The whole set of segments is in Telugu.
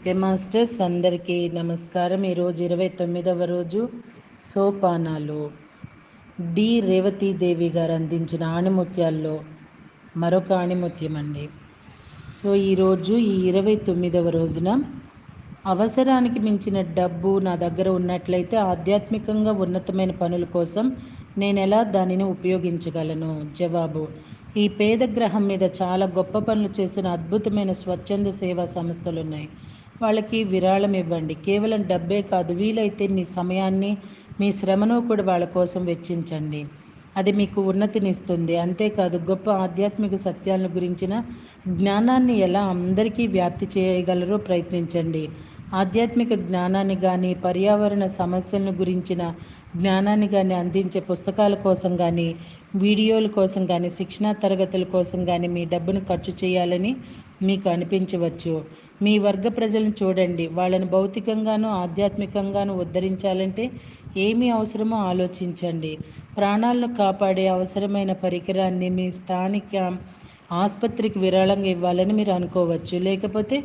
ఓకే మాస్టర్స్, అందరికీ నమస్కారం. ఈరోజు 29వ రోజు సోపానాలు. డి రేవతీదేవి గారు అందించిన ఆణిముత్యాల్లో మరొక ఆణిముత్యం అండి. సో ఈరోజు ఈ 29వ రోజున అవసరానికి మించిన డబ్బు నా దగ్గర ఉన్నట్లయితే ఆధ్యాత్మికంగా ఉన్నతమైన పనుల కోసం నేను ఎలా దానిని ఉపయోగించగలను? జవాబు: ఈ పేద గ్రహం మీద చాలా గొప్ప పనులు చేసిన అద్భుతమైన స్వచ్ఛంద సేవా సంస్థలు ఉన్నాయి. వాళ్ళకి విరాళం ఇవ్వండి. కేవలం డబ్బే కాదు, వీలైతే మీ సమయాన్ని, మీ శ్రమను కూడా వాళ్ళ కోసం వెచ్చించండి. అది మీకు ఉన్నతినిస్తుంది. అంతేకాదు, గొప్ప ఆధ్యాత్మిక సత్యాలను గురించిన జ్ఞానాన్ని ఎలా అందరికీ వ్యాప్తి చేయగలరో ప్రయత్నించండి. ఆధ్యాత్మిక జ్ఞానాన్ని కానీ, పర్యావరణ సమస్యలను గురించిన జ్ఞానాన్ని కానీ అందించే పుస్తకాల కోసం కానీ, వీడియోల కోసం కానీ, శిక్షణా తరగతుల కోసం కానీ మీ డబ్బును ఖర్చు చేయాలని మీకు అనిపించవచ్చు. మీ వర్గ ప్రజలను చూడండి. వాళ్ళని భౌతికంగానూ ఆధ్యాత్మికంగానూ ఉద్ధరించాలంటే ఏమి అవసరమో ఆలోచించండి. ప్రాణాలను కాపాడే అవసరమైన పరికరాన్ని మీ స్థానిక ఆసుపత్రికి విరాళంగా ఇవ్వాలని మీరు అనుకోవచ్చు. లేకపోతే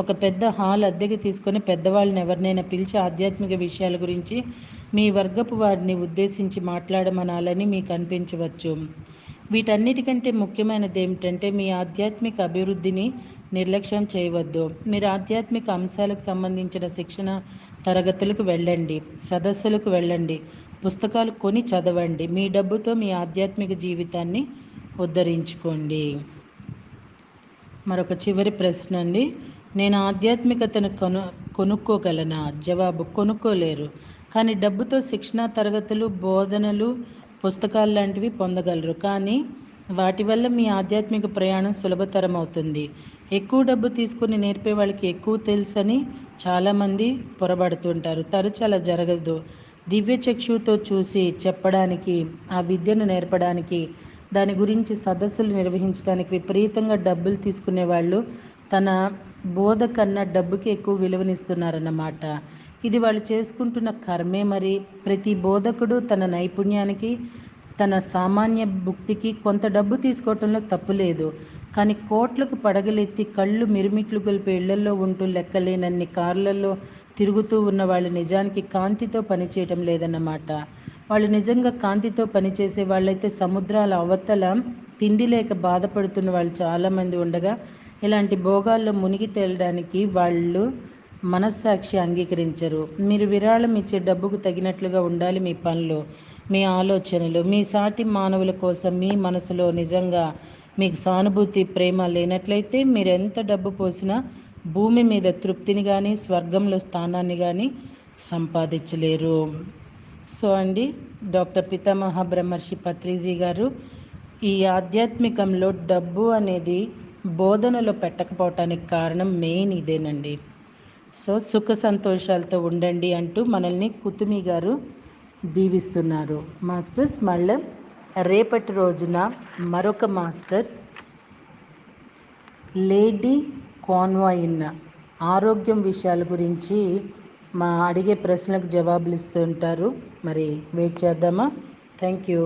ఒక పెద్ద హాల్ అద్దెకి తీసుకొని పెద్దవాళ్ళని ఎవరినైనా పిలిచి ఆధ్యాత్మిక విషయాల గురించి మీ వర్గపు వారిని ఉద్దేశించి మాట్లాడమనాలని మీకు అనిపించవచ్చు. వీటన్నిటికంటే ముఖ్యమైనది ఏమిటంటే, మీ ఆధ్యాత్మిక అభివృద్ధిని నిర్లక్ష్యం చేయవద్దు. మీరు ఆధ్యాత్మిక అంశాలకు సంబంధించిన శిక్షణ తరగతులకు వెళ్ళండి, సదస్సులకు వెళ్ళండి, పుస్తకాలు కొని చదవండి. మీ డబ్బుతో మీ ఆధ్యాత్మిక జీవితాన్ని ఉద్ధరించుకోండి. మరొక చివరి ప్రశ్న అండి. నేను ఆధ్యాత్మికతను కొనుక్కోగలనా? జవాబు: కొనుక్కోలేరు. కానీ డబ్బుతో శిక్షణా తరగతులు, బోధనలు, పుస్తకాలు లాంటివి పొందగలరు. కానీ వాటి వల్ల మీ ఆధ్యాత్మిక ప్రయాణం సులభతరం అవుతుంది. ఎక్కువ డబ్బు తీసుకుని నేర్పే వాళ్ళకి ఎక్కువ తెలుసని చాలామంది పొరబడుతుంటారు. తరచు అలా జరగదు. దివ్య చక్షుతో చూసి చెప్పడానికి, ఆ విద్యను నేర్పడానికి, దాని గురించి సదస్సులు నిర్వహించడానికి విపరీతంగా డబ్బులు తీసుకునే వాళ్ళు తన బోధ కన్నా డబ్బుకి ఎక్కువ విలువనిస్తున్నారన్నమాట. ఇది వాళ్ళు చేసుకుంటున్న కర్మే. మరి ప్రతి బోధకుడు తన నైపుణ్యానికి, తన సామాన్య భుక్తికి కొంత డబ్బు తీసుకోవటంలో తప్పు లేదు. కానీ కోట్లకు పడగలెత్తి కళ్ళు మిరుమిట్లు గొలిపే ఇళ్లలో ఉంటూ లెక్కలేనన్ని కార్లలో తిరుగుతూ ఉన్న వాళ్ళు నిజానికి కాంతితో పనిచేయటం లేదన్నమాట. వాళ్ళు నిజంగా కాంతితో పనిచేసే వాళ్ళైతే సముద్రాల అవతల తిండి లేక బాధపడుతున్న వాళ్ళు చాలామంది ఉండగా, ఇలాంటి భోగాల్లో మునిగి తేలడానికి వాళ్ళు మనస్సాక్షి అంగీకరించరు. మీరు విరాళం ఇచ్చే డబ్బుకు తగినట్లుగా ఉండాలి మీ పనులు, మీ ఆలోచనలు. మీ సాటి మానవుల కోసం మీ మనసులో నిజంగా మీకు సానుభూతి, ప్రేమ లేనట్లయితే మీరు ఎంత డబ్బు పోసినా భూమి మీద తృప్తిని కానీ, స్వర్గంలో స్థానాన్ని కానీ సంపాదించలేరు. సో అండి, డాక్టర్ పితామహ బ్రహ్మర్షి పత్రిజీ గారు ఈ ఆధ్యాత్మికంలో డబ్బు అనేది బోధనలో పెట్టకపోవటానికి కారణం మెయిన్ ఇదేనండి. సో సుఖ సంతోషాలతో ఉండండి అంటూ మనల్ని కుతుమి గారు దీవిస్తున్నారు. మాస్టర్స్, మళ్ళీ రేపటి రోజున మరొక మాస్టర్ లేడీ కాన్వాయిన్ ఆరోగ్యం విషయాల గురించి మా అడిగే ప్రశ్నలకు జవాబులు ఇస్తూ ఉంటారు. మరి వెయిట్ చేద్దామా? Thank you.